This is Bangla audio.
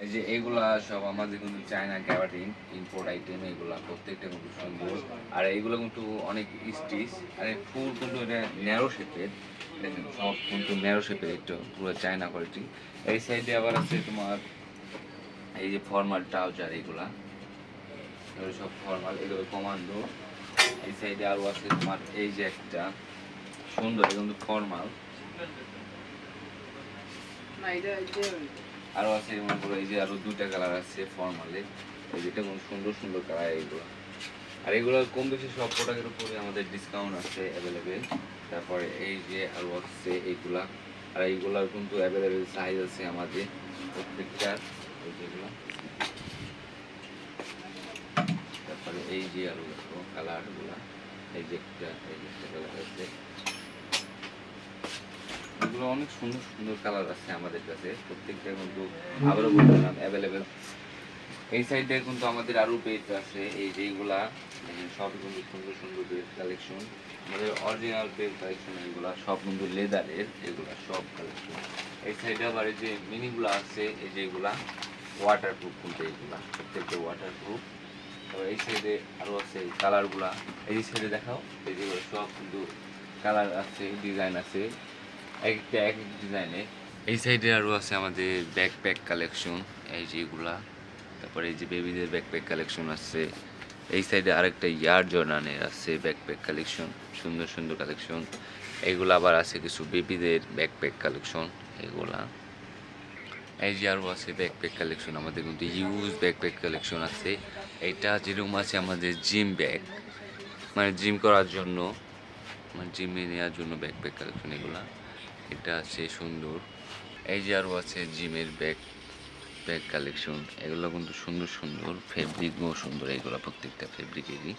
এই যে এইগুলা সব আমাদের কিন্তু চায়না গ্যাবার্ডিন ইম্পোর্ট আইটেম, এগুলা প্রত্যেকটা কিন্তু সুন্দর। আর এইগুলো কিন্তু অনেক স্টিচ, আর ফুল কিন্তু এটা ন্যারো শেপের, দেখেন সব কিন্তু ন্যারো শেপের, একটু পুরো চায়না কোয়ালিটি। এই সাইডে আবার আছে তোমার এই যে ফর্মাল ট্রাউজার, এগুলো সব ফর্মাল, এগুলো কমান্ডো। এই সাইডে আরও আছে তোমার এই যে একটা সুন্দর, এটা কিন্তু ফর্মাল। আরও আছে মনে করো এই যে আরও দুইটা কালার আছে ফর্মালে, এই যেটা কোনো সুন্দর সুন্দর কালার এইগুলো। আর এগুলো কম বেশি সব প্রোডাক্টের উপরে আমাদের ডিসকাউন্ট আছে অ্যাভেলেবেল। তারপরে এই যে আরও আছে এইগুলা, আর এইগুলার কিন্তু অ্যাভেলেবেল সাইজ আছে আমাদের প্রত্যেকটার, এই যেগুলো। তারপরে এই যে আরও দেখো কালারগুলা, এই যে একটা কালার আছে, এগুলো অনেক সুন্দর সুন্দর কালার আছে আমাদের কাছে প্রত্যেকটা, কিন্তু আবারও বললাম অ্যাভেলেবেল। এই সাইডে কিন্তু আমাদের আরও বেড আছে, এই যেগুলা সব কিন্তু সুন্দর সুন্দর বেড কালেকশন, আমাদের অরিজিনাল বেড কালেকশন, এগুলা সব কিন্তু লেদারের, এগুলা সব কালেকশন। এই সাইডে আবার এই যে মিনিগুলো আছে, এই যেগুলা ওয়াটারপ্রুফ, কিন্তু এইগুলা প্রত্যেকটা ওয়াটারপ্রুফ। তবে এই সাইডে আরও আছে কালারগুলা, এই সাইডে দেখাও, এই যেগুলো সব কিন্তু কালার আছে, ডিজাইন আছে, একটা এক এক ডিজাইনে। এই সাইডে আরও আছে আমাদের ব্যাকপ্যাক কালেকশন, এই যেগুলা। তারপরে এই যে বেবিদের ব্যাকপ্যাক কালেকশন আছে। এই সাইডে আরেকটা ইয়ার জর্ডানের আছে ব্যাকপ্যাক কালেকশন, সুন্দর সুন্দর কালেকশন। এইগুলো আবার আছে কিছু বেবিদের ব্যাকপ্যাক কালেকশন, এগুলা। এই যে আরও আছে ব্যাকপ্যাক কালেকশন, আমাদের কিন্তু ইউজ ব্যাকপ্যাক কালেকশন আছে। এইটা যেরকম আছে আমাদের জিম ব্যাগ, মানে জিম করার জন্য, মানে জিমে নেওয়ার জন্য ব্যাকপ্যাক কালেকশন এগুলা। এটা আছে সুন্দর। এই যে আরও আছে জিমের ব্যাগ কালেকশন, এগুলো কিন্তু সুন্দর সুন্দর, ফেব্রিকও সুন্দর, এগুলো প্রত্যেকটা ফেব্রিকেরই।